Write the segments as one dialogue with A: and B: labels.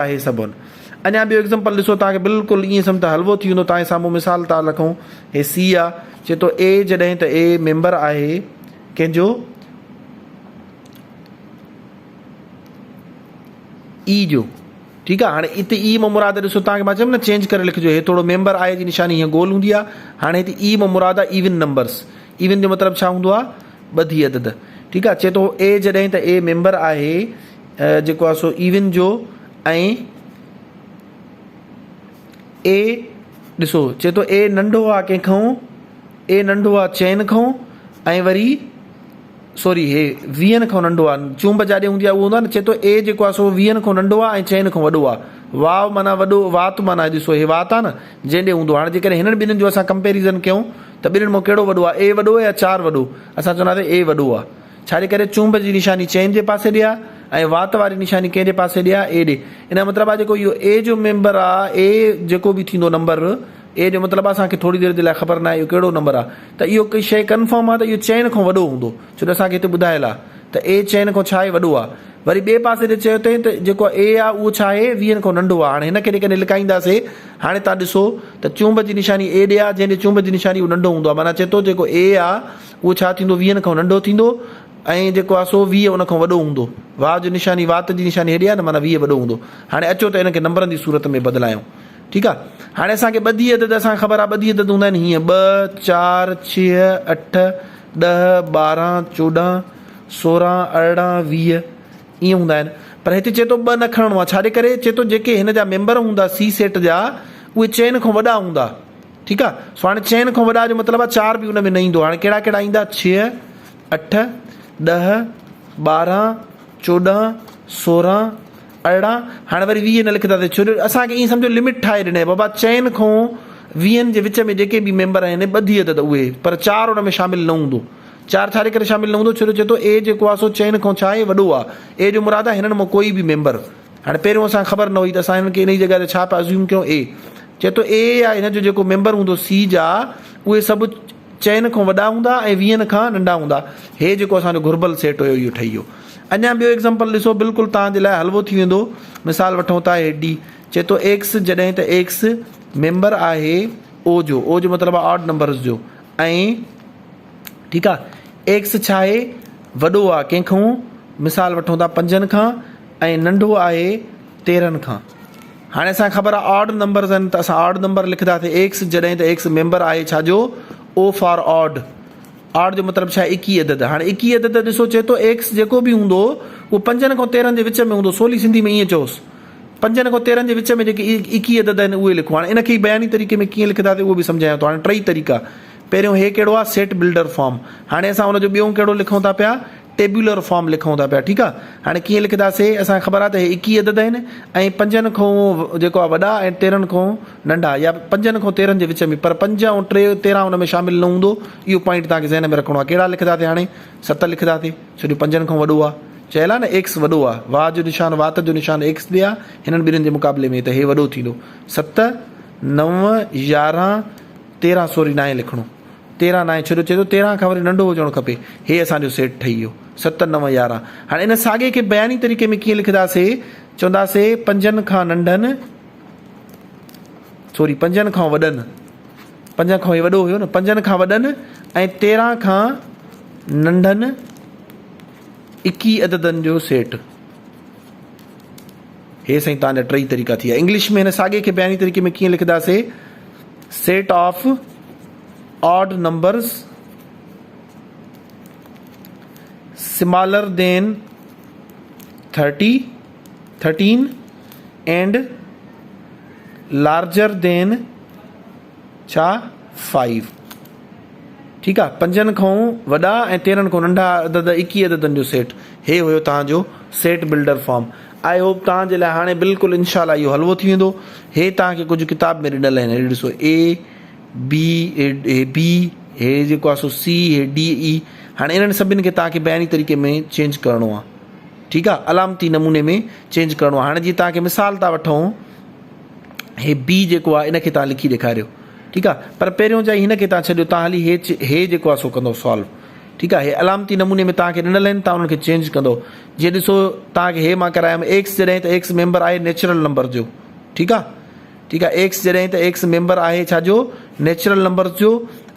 A: आहे सभु। अञा ॿियो एग्ज़ाम्पल ॾिसो, तव्हांखे बिल्कुलु ईअं सम्झ त हलवो थी वेंदो। तव्हांजे साम्हूं मिसाल था लिखूं, हे सी आहे, चए थो ए जॾहिं त ए मेंबर आहे कंहिंजो ई जो, ठीकु आहे। हाणे हिते ई मां मुराद ॾिसो, तव्हांखे मां चयुमि न चेंज करे लिखिजो, हे थोरो मेंबर आहे जी निशानी हीअं गोल हूंदी आहे। हाणे हिते ई मां मुराद आहे इवन नंबर्स। इवन जो मतिलबु छा हूंदो आहे, ॿधी अदद, ठीकु आहे। चए थो ए जॾहिं त ए मेंबर आहे जेको आहे सो इवन जो, ऐं ए ॾिसो चए थो ए नंढो आहे कंहिंखां, ए नंढो आहे चइनि खां, ऐं वरी सॉरी हे 20 खां नंढो आहे। चूंब जाॾे हूंदी आहे उहो हूंदो आहे न। चए थो ए जेको आहे सो 20 खां नंढो आहे ऐं 4 खां वॾो आहे। वाव माना वॾो, वात माना ॾिसो हे वात आहे न जंहिं ॾे हूंदो। हाणे जेकॾहिं हिननि ॿिन्हिनि जो असां कंपेरिज़न कयूं त ॿिन्हिनि मां कहिड़ो वॾो आहे, ए वॾो या 4 वॾो? असां चवंदासीं ए वॾो आहे। छाजे करे? चूंब जी निशानी चइनि जे पासे ॾे आहे ऐं वात वारी निशानी कंहिंजे पासे ॾे आहे, ए ॾे। इन जो मतिलबु आहे जेको इहो ए जो मेंबर आहे, ए जेको बि थींदो नंबर, ए जो मतिलबु असांखे थोरी देरि जे लाइ ख़बर न आहे इहो कहिड़ो नंबर आहे, त इहो कोई शइ कंफर्म आहे त इहो 4 खां वॾो हूंदो, छो त असांखे हिते ॿुधायल आहे त ए 4 खां छा आहे, वॾो आहे। वरी ॿिए पासे ते चयो अथई त जेको ए आहे उहो छा आहे, 20 खां नंढो आहे। हाणे हिन खे कॾहिं लिकाईंदासीं, हाणे तव्हां ॾिसो त चूंब जी निशानी ए ॾे आहे, जंहिं ॾे चूंब जी निशानी उहो नंढो हूंदो आहे। माना चए थो जेको ए आहे उहो छा थींदो, 20 खां नंढो थींदो, ऐं जेको आहे सो 20 उन खां वॾो हूंदो। वाह जी निशानी, वात जी निशानी हेॾे आहे न, माना 20 वॾो हूंदो। हाणे अचो त हिनखे नंबरनि जी सूरत में बदिलायूं, ठीकु आहे। हाणे असांखे ॿधी अदद असांखे ख़बर आहे, ॿधी अदद हूंदा आहिनि हीअं 2 4 6 8 10 12 14 16 18 20 ईअं हूंदा आहिनि। पर हिते चए थो 2 न खणणो आहे। छाजे करे? चए थो जेके हिन जा मेंबर हूंदा सी सेट जा उहे 4 खां वॾा हूंदा, ठीकु आहे। सो हाणे 4 खां वॾा जो मतिलबु आहे 4 बि उन में न ईंदो। हाणे कहिड़ा कहिड़ा ईंदा? 6 8 10 12 14 16 18। हाणे वरी 20 न लिखंदासीं, छो जो असांखे ईअं सम्झो लिमिट ठाहे ॾिनई बाबा 4 खां 20 जे विच में जेके बि मेंबर आहिनि ॿधी अदद उहे, पर 4 उन में शामिल न हूंदो। 4 छाजे करे शामिल न हूंदो? छो जो चए थो ए जेको आहे सो 4 खां छा आहे, वॾो आहे। ए जो मुराद आहे हिननि मां कोई बि मेंबर। हाणे पहिरियों असांखे ख़बर न हुई त असां हिननि खे इन जी जॻह ते छा पिया अज़्यूम कयूं, ए। चए थो ए आहे हिन जो जेको मेंबर हूंदो सी जा, उहे सभु 4 खां वॾा हूंदा ऐं 20 खां नंढा हूंदा। हे जेको असांजो घुर्बल सेट हुयो इहो ठही वियो। अञा ॿियो एग्ज़ाम्पल ॾिसो, बिल्कुलु तव्हांजे लाइ हलवो थी वेंदो। मिसाल वठूं था हे डी, चए थो एक्स जॾहिं त एक्स मेंबर आहे ओ जो, ओ जो मतिलबु आहे ऑड नंबर्स जो, ऐं ठीकु आहे एक्स छा आहे, वॾो आहे कंहिंखां? मिसाल वठूं था 5 खां, ऐं नंढो आहे 13 खां। हाणे असांखे ख़बर आहे ऑड नंबर्स आहिनि त असां ऑड नंबर लिखंदासीं। एक्स जॾहिं त एक्स मेंबर आहे छाजो, ओ फॉर ऑड। ऑड जो मतिलबु छा आहे, 21 अदद। हाणे 21 अदद ॾिसो चए थो एक्स जेको बि हूंदो उहो 5 खां 13 जे विच में हूंदो। सोली सिंधी में ईअं चओसि, 5 खां 13 जे विच में जेके 21 अदद आहिनि उहे लिखो। हाणे इनखे बयानी तरीक़े में कीअं लिखंदासीं उहो बि सम्झायां थो। हाणे 3 तरीक़ा। पहिरियों हे कहिड़ो आहे, सेट बिल्डर फॉर्म। हाणे असां हुनजो ॿियों कहिड़ो लिखूं था पिया, टेब्यूलर फॉर्म लिखूं था पिया, ठीकु आहे। हाणे कीअं लिखंदासीं, असांखे ख़बर आहे त हे 21 अदद आहिनि ऐं 5 खां जेको आहे वॾा ऐं 13 खां नंढा, या 5 खां 13 जे विच में, पर 5 ऐं 3 13 हुन में शामिल न हूंदो। इहो पॉइंट तव्हांखे ज़हन में रखिणो आहे। कहिड़ा लिखंदासीं? हाणे 7 लिखंदासीं, छो जो 5 खां वॾो आहे। चयल आहे न एक्स वॾो आहे, वाह जो निशान, वात जो निशान एक्स ॾे आहे हिननि ॿिन्हिनि जे मुक़ाबले में, त हे वॾो थींदो। 7 9 11 13 सॉरी 9 लिखणो, 13 9, छो जो चए थो 13 खां वरी नंढो हुजणु खपे। हे असांजो सेट ठही वियो 7 9 11। हाणे इन साॻे खे बयानी तरीक़े में कीअं लिखंदासीं? चवंदासीं 5 खां नंढनि, सॉरी 5 खां वॾनि, 5 खां हे वॾो हुयो न, 5 खां वॾनि ऐं 13 खां नंढनि 21 अददनि जो सेट। हे साईं तव्हांजा 3 तरीक़ा थी विया। इंग्लिश में हिन साॻे खे बयानी तरीक़े में कीअं लिखंदासीं? Set of odd numbers smaller than 13 and larger than छा 5, ठीकु आहे। 5 खां वॾा ऐं 13 खां नंढा अदद, 21 अददनि जो सेट। हे हुयो तव्हांजो set builder form. I hope तव्हांजे लाइ हाणे बिल्कुलु इनशाला इहो हलवो थी वेंदो। हे तव्हांखे कुझु किताब में ॾिनल आहिनि, ॾिसो ए बी, हे जेको आहे सो सी, हे डी ई। हाणे इन्हनि सभिनि खे तव्हांखे बयानी तरीक़े में चेंज करिणो आहे, ठीकु आहे, अलामती नमूने में चेंज करिणो आहे। हाणे जीअं तव्हांखे मिसाल था वठूं, हे बी जेको आहे इनखे तव्हां लिखी ॾेखारियो, ठीकु आहे। पर पहिरियों जा हिन खे तव्हां छॾियो, तव्हां हली हे जेको आहे सो कंदो सॉल्व, ठीकु आहे। हे अलामती नमूने में तव्हांखे ॾिनल आहिनि, तव्हां उन्हनि खे चेंज कंदो। जीअं ॾिसो तव्हांखे हे मां करायमि एक्स जॾहिं त एक्स मेंबर आहे नेचुरल नंबर जो, ठीकु आहे, ठीकु आहे। एक्स जॾहिं त एक्स मेंबर आहे छाजो, नेचुरल नंबर जो,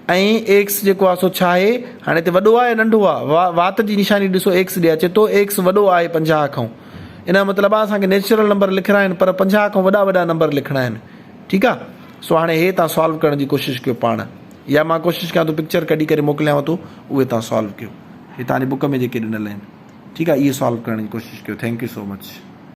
A: ऐं एक्स जेको आहे सो छा आहे, हाणे हिते वॾो आहे नंढो आहे, वात जी निशानी ॾिसो एक्स ॾे अचे थो, एक्स वॾो आहे 50 खां, इन जो मतिलबु आहे असांखे नेचुरल नंबर लिखणा आहिनि पर 50 खां वॾा वॾा नंबर लिखणा आहिनि, ठीकु आहे। सो हाणे हे तव्हां सॉल्व करण जी कोशिशि कयो पाण, या मां कोशिशि कयां थो पिक्चर कढी करे मोकिलियांव थो, उहे तव्हां सॉल्व कयो। हे तव्हांजी बुक में जेके ॾिनल आहिनि, ठीकु आहे, इहे सॉल्व करण जी कोशिशि कयो। Thank you so much.